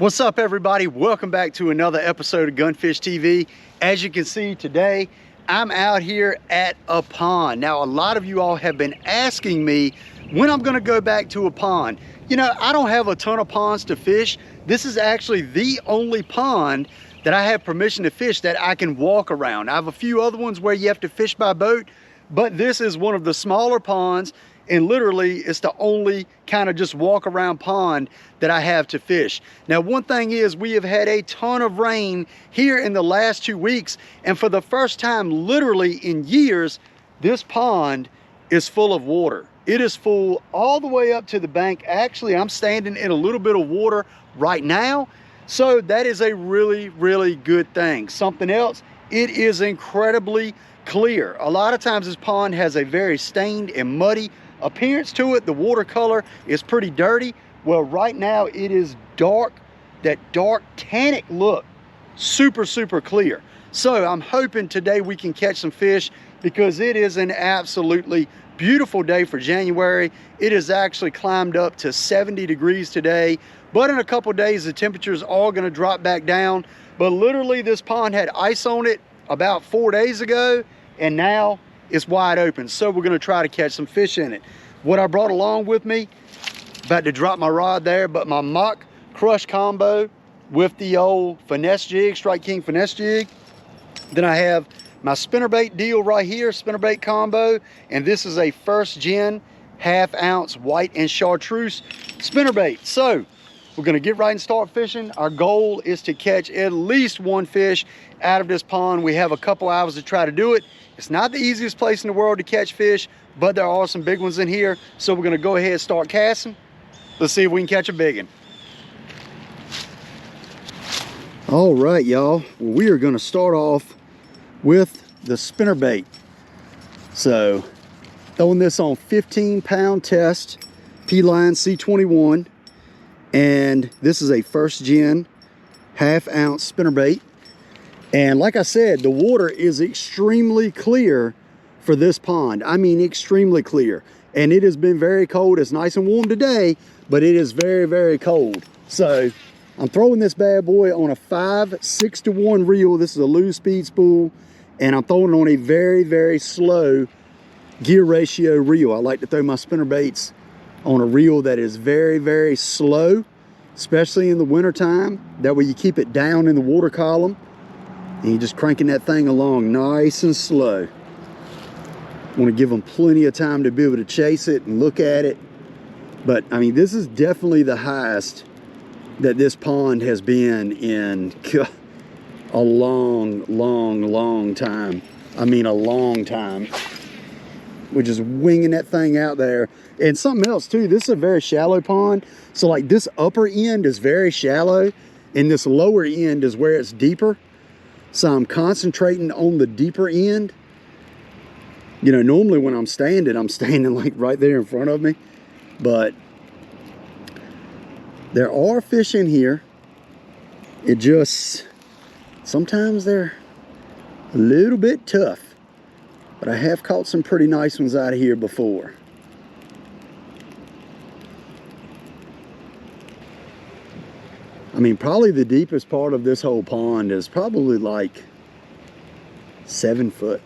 What's up, everybody? Welcome back to another episode of Gunfish TV. As you can see today, I'm out here at a pond. Now, a lot of you all have been asking me when I'm going to go back to a pond. You know, I don't have a ton of ponds to fish. This is actually the only pond that I have permission to fish that I can walk around. I have a few other ones where you have to fish by boat, but this is one of the smaller ponds, and literally it's the only kind of just walk around pond that I have to fish. Now, one thing is we have had a ton of rain here in the last 2 weeks, and for the first time literally in years, this pond is full of water. It is full all the way up to the bank. Actually, I'm standing in a little bit of water right now, so that is a really, really good thing. Something else, it is incredibly clear. A lot of times this pond has a very stained and muddy appearance to it. The water color is pretty dirty. Well, right now it is dark, that dark tannic look, super, super clear. So I'm hoping today we can catch some fish because it is an absolutely beautiful day for January. It has actually climbed up to 70 degrees today, but in a couple days the temperatures are going to drop back down. But literally this pond had ice on it about 4 days ago, and now it's wide open. So we're going to try to catch some fish in it. What I brought along with me, about to drop my rod there, but my mock crush combo with the old finesse jig, Strike King finesse jig. Then I have my spinnerbait deal right here, spinnerbait combo, and this is a first gen half-ounce white and chartreuse spinnerbait. So we're going to get right and start fishing. Our goal is to catch at least one fish out of this pond. We have a couple hours to try to do it. It's not the easiest place in the world to catch fish, but there are some big ones in here. So we're going to go ahead and start casting. Let's see if we can catch a big one. All right, y'all. Well, we are going to start off with the spinnerbait. So throwing this on 15-pound test, P-Line C21. And this is a first gen half-ounce spinnerbait. And like I said, the water is extremely clear for this pond. I mean, extremely clear. And it has been very cold. It's nice and warm today, but it is very, very cold. So I'm throwing this bad boy on a 5/6-to-1 reel. This is a loose speed spool, and I'm throwing it on a very, very slow gear ratio reel. I like to throw my spinnerbaits on a reel that is very, very slow, especially in the winter time. That way you keep it down in the water column and you're just cranking that thing along nice and slow. Want to give them plenty of time to be able to chase it and look at it. But I mean, this is definitely the highest that this pond has been in a long, long, long time. I mean, a long time. We're just winging that thing out there. And something else too, this is a very shallow pond. So like this upper end is very shallow and this lower end is where it's deeper. So I'm concentrating on the deeper end. You know, normally when I'm standing like right there in front of me. But there are fish in here. It just, sometimes they're a little bit tough. But I have caught some pretty nice ones out of here before. I mean, probably the deepest part of this whole pond is probably like 7 foot.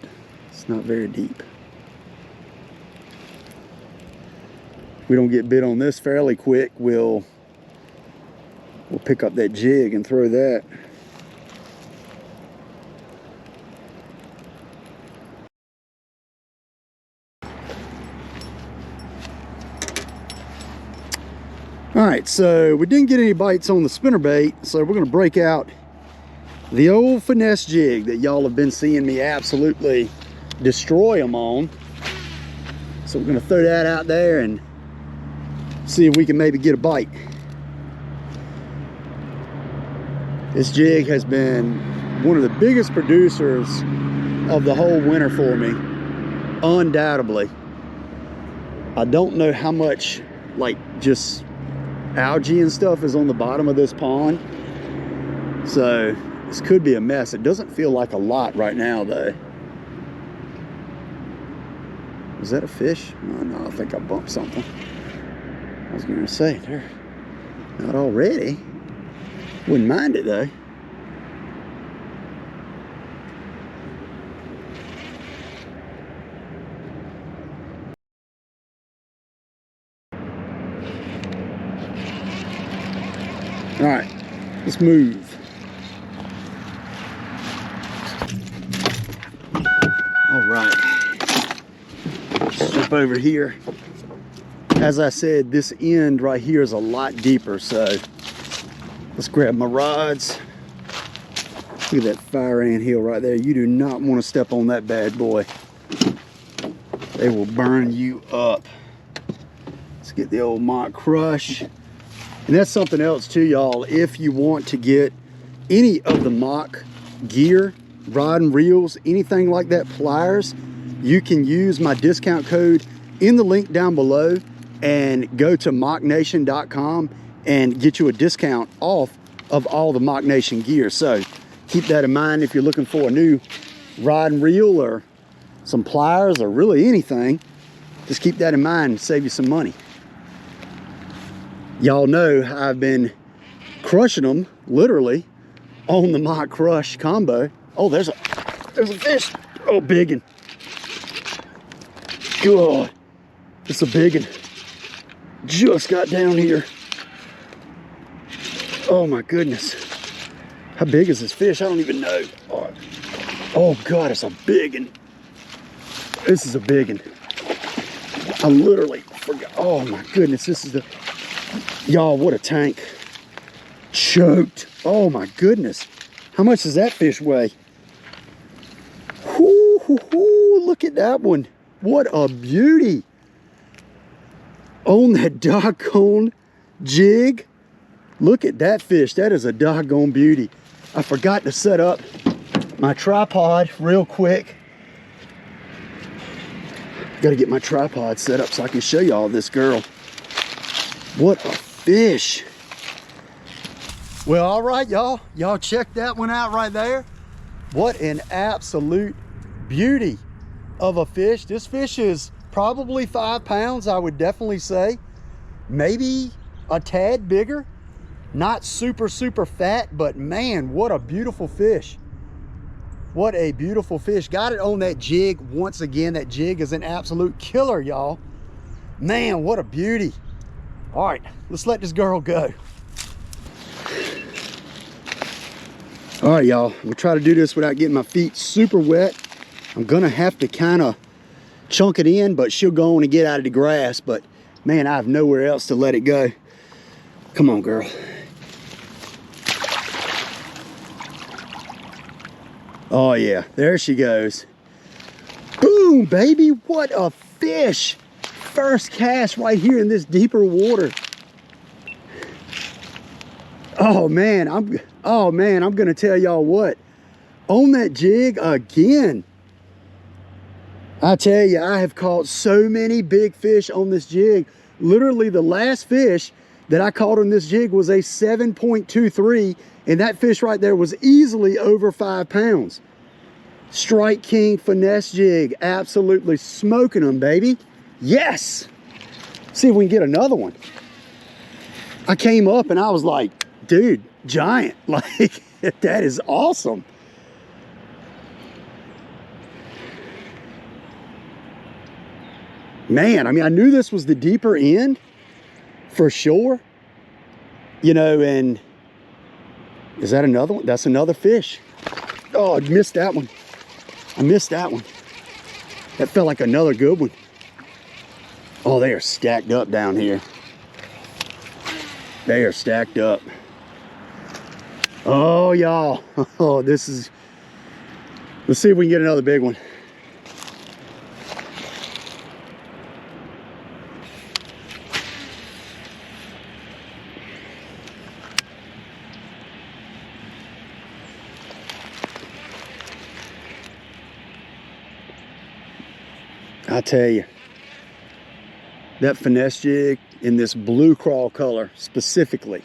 It's not very deep. We don't get bit on this fairly quick. We'll pick up that jig and throw that. All right, so we didn't get any bites on the spinnerbait, so we're gonna break out the old finesse jig that y'all have been seeing me absolutely destroy them on. So we're gonna throw that out there and see if we can maybe get a bite. This jig has been one of the biggest producers of the whole winter for me, undoubtedly. I don't know how much, like, just algae and stuff is on the bottom of this pond, so this could be a mess. It doesn't feel like a lot right now though. Is that a fish? No, I think I bumped something. I was gonna say, they're not already. Wouldn't mind it though. All right, let's move. All right, let's jump over here. As I said, this end right here is a lot deeper, so let's grab my rods. Look at that fire ant hill right there. You do not want to step on that bad boy. They will burn you up. Let's get the old mock crush. And that's something else too, y'all. If you want to get any of the mock gear, rod and reels, anything like that, pliers, you can use my discount code in the link down below and go to mocknation.com and get you a discount off of all the Mock Nation gear. So keep that in mind if you're looking for a new rod and reel or some pliers or really anything. Just keep that in mind and save you some money. Y'all know I've been crushing them literally on the Mock Crush combo. Oh, there's a fish. Oh, big one. God, it's a big one. Just got down here. Oh my goodness. How big is this fish? I don't even know. Oh God, it's a big one. This is a big one. I literally forgot. Oh my goodness, this is the... Y'all, what a tank. Choked. Oh my goodness. How much does that fish weigh? Whoo, hoo, hoo, look at that one. What a beauty. On that doggone jig. Look at that fish. That is a doggone beauty. I forgot to set up my tripod real quick. Got to get my tripod set up so I can show you all this girl. What a fish. Well, all right, y'all. Y'all check that one out right there. What an absolute beauty of a fish. This fish is probably 5 pounds, I would definitely say. Maybe a tad bigger. Not super, super fat, but man, what a beautiful fish. What a beautiful fish. Got it on that jig once again. That jig is an absolute killer, y'all. Man, what a beauty. All right, let's let this girl go. All right, y'all, I'm gonna try to do this without getting my feet super wet. I'm gonna have to kind of chunk it in, but she'll go on and get out of the grass. But man, I have nowhere else to let it go. Come on, girl. Oh yeah, there she goes. Boom, baby, what a fish. First cast right here in this deeper water. Oh man, I'm gonna tell y'all what. On that jig again. I tell you, I have caught so many big fish on this jig. Literally the last fish that I caught on this jig was a 7.23, and that fish right there was easily over 5 pounds. Strike King finesse jig, absolutely smoking them, baby. Yes. See if we can get another one. I came up and I was like, dude, giant. Like, that is awesome. Man, I mean, I knew this was the deeper end for sure. You know, and is that another one? That's another fish. Oh, I missed that one. I missed that one. That felt like another good one. Oh, they are stacked up down here. They are stacked up. Oh, y'all. Oh, this is... Let's see if we can get another big one. I tell you, that finesse jig in this blue crawl color specifically,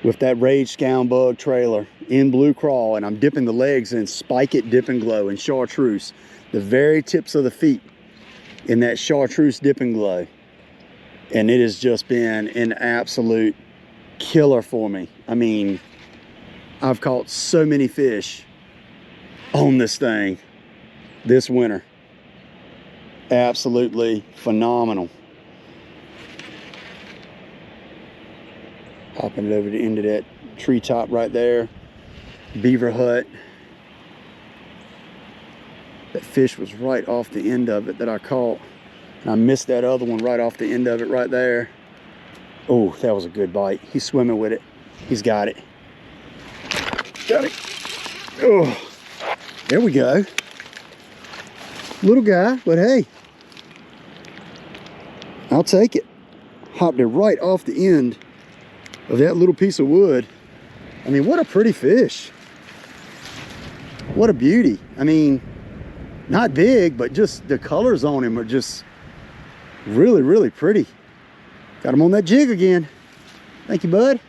with that Rage Scound Bug trailer in blue crawl, and I'm dipping the legs in Spike It Dip and Glow and Chartreuse, the very tips of the feet in that Chartreuse Dip and Glow, and it has just been an absolute killer for me. I mean, I've caught so many fish on this thing this winter. Absolutely phenomenal. Hopping it over the end of that treetop right there. Beaver hut. That fish was right off the end of it that I caught. And I missed that other one right off the end of it right there. Oh, that was a good bite. He's swimming with it. He's got it. Got it. Oh, there we go. Little guy, but hey, I'll take it. Hopped it right off the end of that little piece of wood. I mean, what a pretty fish. What a beauty. I mean, not big, but just the colors on him are just really, really pretty. Got him on that jig again. Thank you, bud.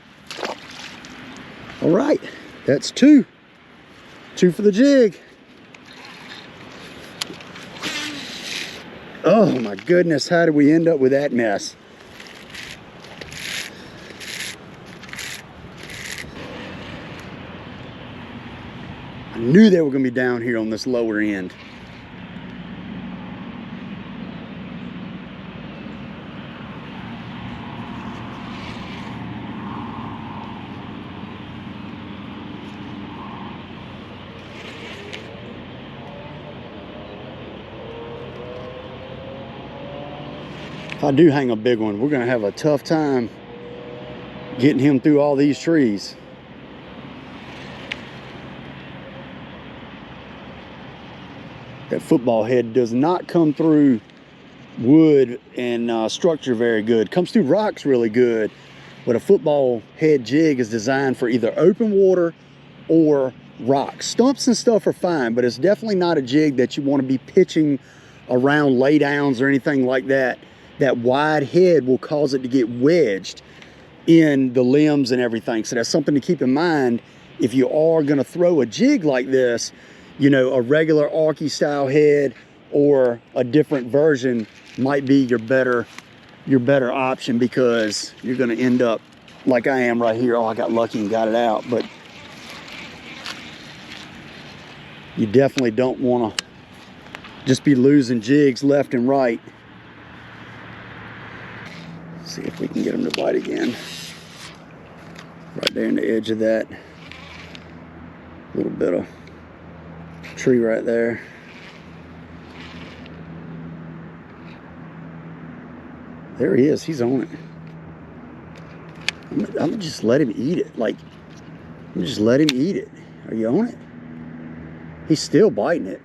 All right, that's two. Two for the jig. Oh my goodness, how did we end up with that mess? I knew they were gonna be down here on this lower end. If I do hang a big one, we're gonna have a tough time getting him through all these trees. That football head does not come through wood and structure very good. Comes through rocks really good, but a football head jig is designed for either open water or rocks. Stumps and stuff are fine, but it's definitely not a jig that you want to be pitching around laydowns or anything like that. That wide head will cause it to get wedged in the limbs and everything. So that's something to keep in mind if you are going to throw a jig like this. You know, a regular Arky style head or a different version might be your better option, because you're going to end up like I am right here. Oh, I got lucky and got it out, but you definitely don't want to just be losing jigs left and right. See if we can get him to bite again. Right there in the edge of that little bit of tree right there. There he is. He's on it. I'm gonna just let him eat it. Like, I'm just let him eat it. Are you on it? He's still biting it.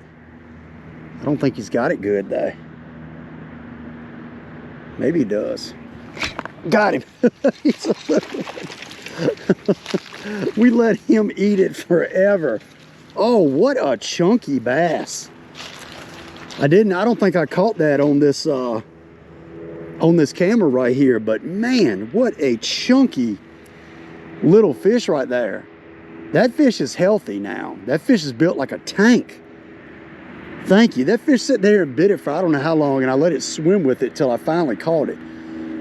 I don't think he's got it good though. Maybe he does. Got him. We let him eat it forever. Oh, what a chunky bass. I don't think I caught that on this camera right here, but man, what a chunky little fish right there. That fish is healthy now. That fish is built like a tank. Thank you. That fish sat there and bit it for I don't know how long, and I let it swim with it till I finally caught it.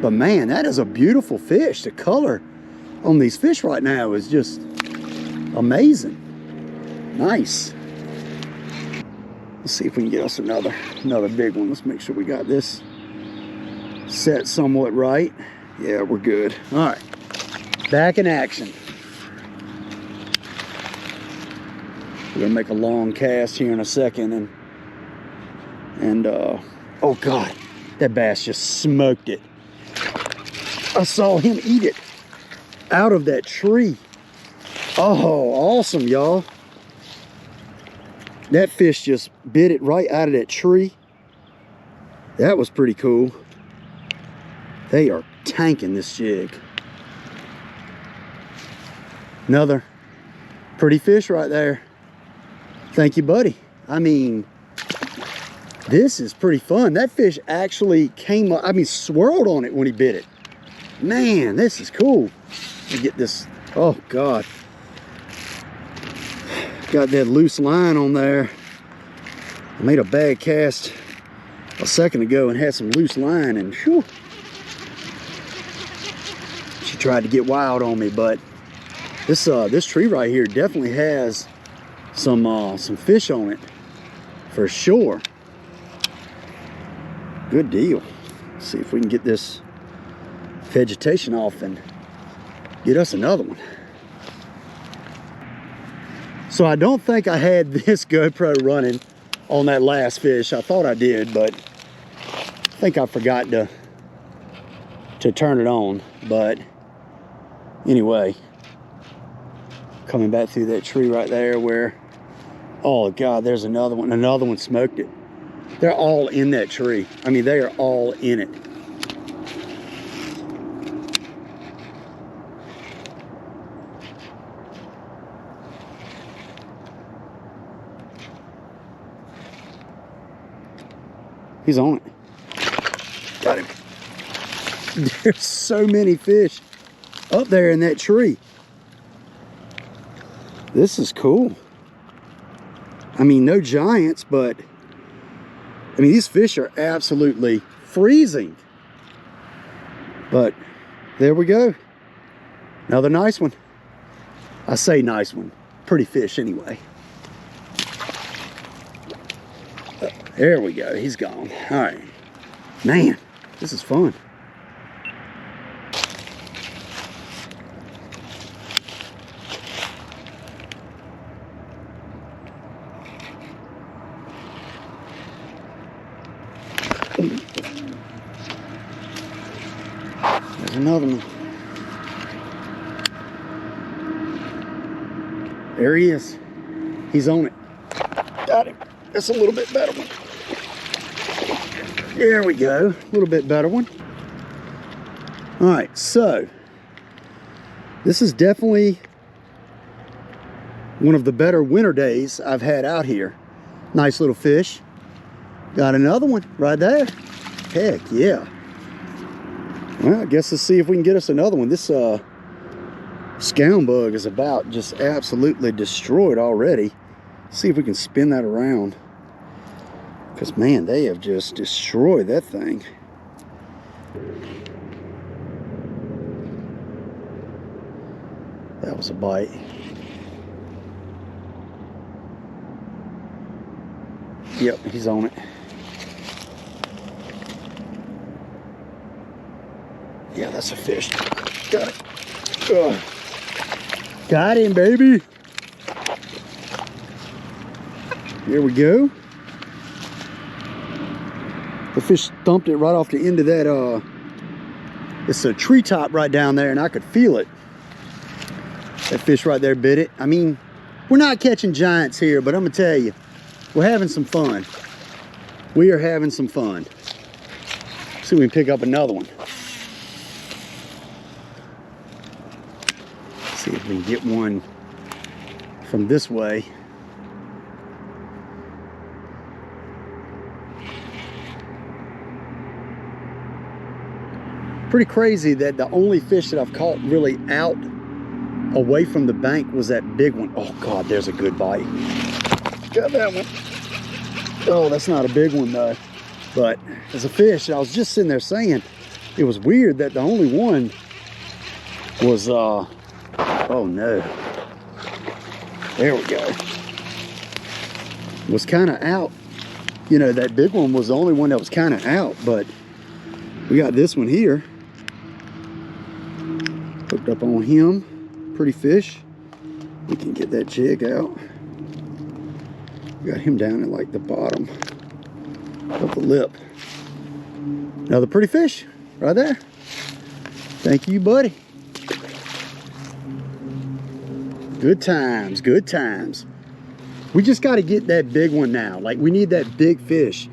But man, that is a beautiful fish. The color on these fish right now is just amazing. Nice. Let's see if we can get us another big one. Let's make sure we got this set somewhat right. Yeah, we're good. All right, back in action. We're gonna make a long cast here in a second, and oh God, that bass just smoked it. I saw him eat it out of that tree. Oh, awesome, y'all. That fish just bit it right out of that tree. That was pretty cool. They are tanking this jig. Another pretty fish right there. Thank you, buddy. I mean, this is pretty fun. That fish actually came up, I mean, swirled on it when he bit it. Man, this is cool. Let me get this. Oh God. Got that loose line on there. I made a bad cast a second ago and had some loose line, and whew, She tried to get wild on me, but this tree right here definitely has some fish on it for sure. Good deal. Let's see if we can get this vegetation off and get us another one. So I don't think I had this GoPro running on that last fish. I thought I did, but I think I forgot to turn it on. But anyway, coming back through that tree right there where, oh God, there's another one. Another one smoked it. They're all in that tree. I mean, they are all in it. He's on it. Got him. There's so many fish up there in that tree. This is cool. I mean, no giants, but I mean, these fish are absolutely freezing. But there we go. Another nice one. I say nice one. Pretty fish anyway. There we go. He's gone. All right. Man, this is fun. There's another one. There he is. He's on it. Got him. That's a little bit better one. There we go. A little bit better one. All right, so this is definitely one of the better winter days I've had out here. Nice little fish. Got another one right there. Heck yeah. Well, I guess let's see if we can get us another one. This scound bug is about just absolutely destroyed already. See if we can spin that around. Because, man, they have just destroyed that thing. That was a bite. Yep, he's on it. Yeah, that's a fish. Got it. Ugh. Got him, baby. Here we go. The fish thumped it right off the end of that, it's a treetop right down there, and I could feel it. That fish right there bit it. I mean, we're not catching giants here, but I'm gonna tell you, we're having some fun. We are having some fun. See if we can pick up another one. See if we can get one from this way. Pretty crazy that the only fish that I've caught really out away from the bank was that big one. Oh God, there's a good bite. Got that one. Oh, that's not a big one though. But as a fish, I was just sitting there saying, it was weird that the only one was, oh no. There we go. Was kind of out. You know, that big one was the only one that was kind of out, but we got this one here. Hooked up on him. Pretty fish. We can get that jig out. Got him down at like the bottom of the lip. Another pretty fish right there. Thank you, buddy. Good times, good times. We just got to get that big one now. Like, we need that big fish.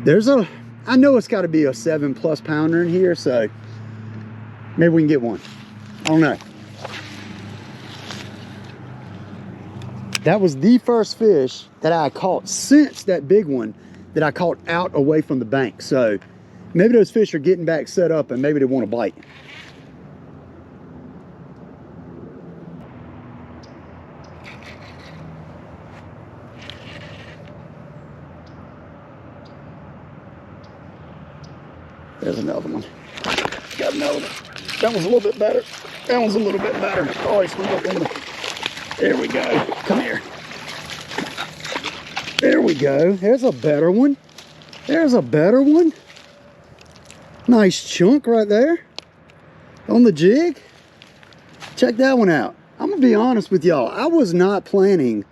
I know it's got to be a 7+ pounder in here, so maybe we can get one. I don't know. That was the first fish that I caught since that big one that I caught out away from the bank. So maybe those fish are getting back set up and maybe they want to bite. There's another one. got another one. That one's a little bit better. That one's a little bit better. Oh, he's up in the... There we go. Come here. There we go. There's a better one. There's a better one. Nice chunk right there on the jig. Check that one out. I'm gonna be honest with y'all. I was not planning.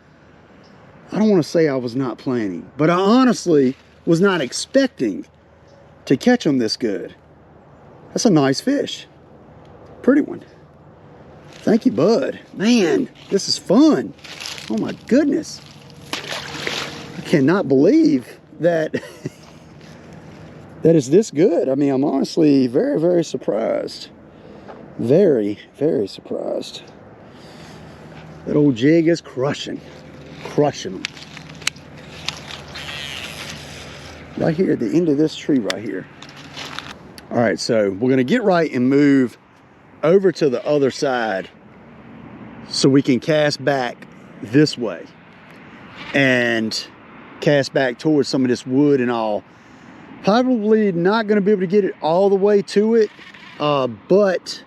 I don't want to say I was not planning, but I honestly was not expecting to catch them this good. That's a nice fish. Pretty one. Thank you, bud. Man, this is fun. Oh my goodness. I cannot believe that that is this good. I mean, I'm honestly very, very surprised. Very, very surprised. That old jig is crushing. Crushing them. Right here at the end of this tree right here. All right, so we're gonna get right and move over to the other side so we can cast back this way and cast back towards some of this wood and all. Probably not gonna be able to get it all the way to it, but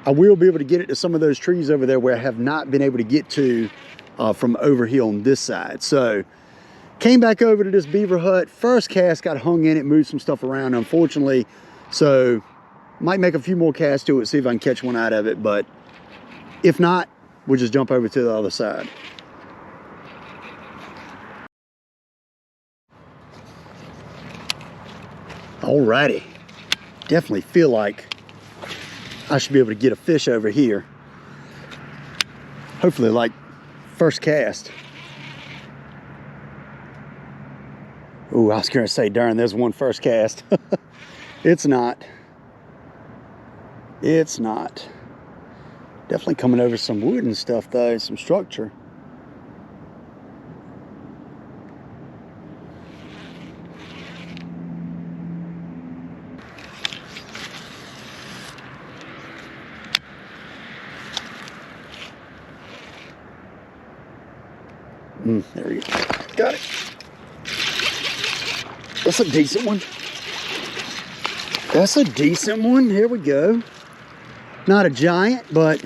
I will be able to get it to some of those trees over there where I have not been able to get to from over here on this side. So came back over to this beaver hut. First cast got hung in it, moved some stuff around, unfortunately. So might make a few more casts to it, see if I can catch one out of it. But if not, we'll just jump over to the other side. Alrighty. Definitely feel like I should be able to get a fish over here. Hopefully like first cast. Ooh, I was gonna say, darn, there's one first cast. It's not. It's not. Definitely coming over some wood and stuff though, some structure. There we go. Got it. That's a decent one. That's a decent one. Here we go. Not a giant, but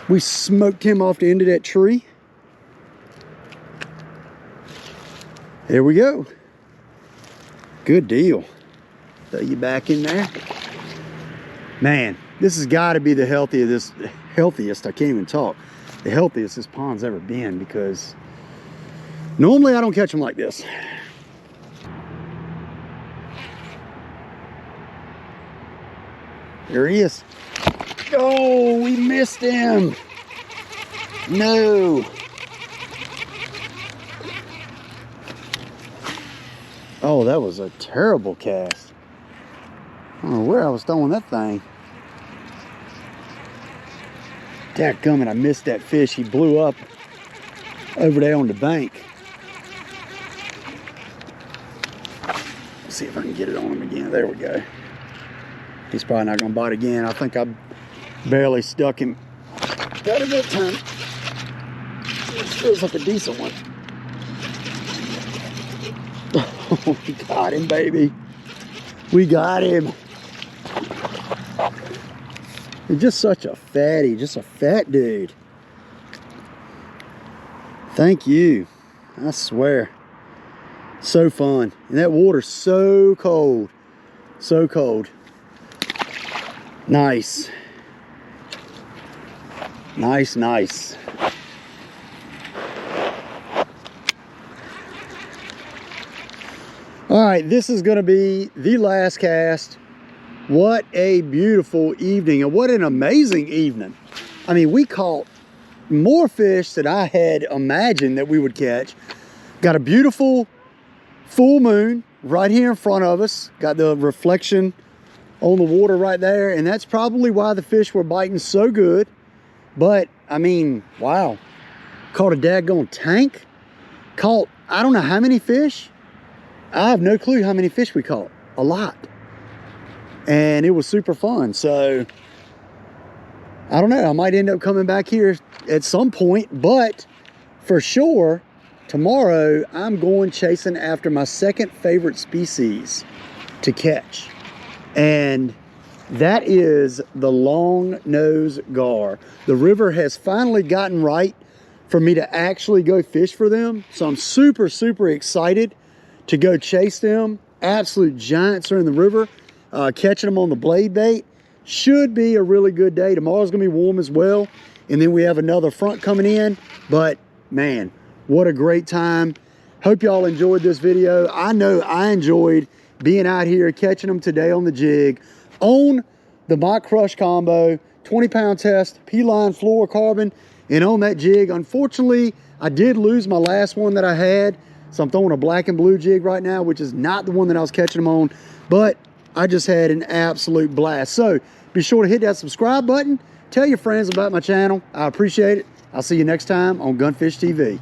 we smoked him off the end of that tree. There we go. Good deal. Throw you back in there. Man, this has got to be the healthiest, I can't even talk. The healthiest this pond's ever been, because normally I don't catch them like this. There he is. Oh, we missed him. No. Oh, that was a terrible cast. I don't know where I was throwing that thing. Dadgummit, I missed that fish. He blew up over there on the bank. Let's see if I can get it on him again. There we go. He's probably not gonna bite again. I think I barely stuck him. Got it that time. It feels like a decent one. Oh, we got him, baby. We got him. He's just such a fatty, just a fat dude. Thank you. I swear. So fun. And that water's so cold. So cold. Nice. Nice, nice. All right, this is going to be the last cast. What a beautiful evening, and what an amazing evening. I mean, we caught more fish than I had imagined that we would catch. Got a beautiful full moon right here in front of us. Got the reflection on the water right there, and that's probably why the fish were biting so good. But I mean, wow, caught a daggone tank. Caught, I don't know how many fish. I have no clue how many fish we caught. A lot. And it was super fun. So I don't know, I might end up coming back here at some point, but for sure tomorrow I'm going chasing after my second favorite species to catch. And That is the long nose gar. The river has finally gotten right for me to actually go fish for them. So I'm super, super excited to go chase them. Absolute giants are in the river. Catching them on the blade bait. Should be a really good day. Tomorrow's gonna be warm as well. And then we have another front coming in. But man, what a great time. Hope y'all enjoyed this video. I know I enjoyed being out here catching them today on the jig on the Mach Crush combo, 20-pound test, P-line fluorocarbon, and on that jig. Unfortunately, I did lose my last one that I had, so I'm throwing a black and blue jig right now, which is not the one that I was catching them on, but I just had an absolute blast. So be sure to hit that subscribe button. Tell your friends about my channel. I appreciate it. I'll see you next time on Gunfish TV.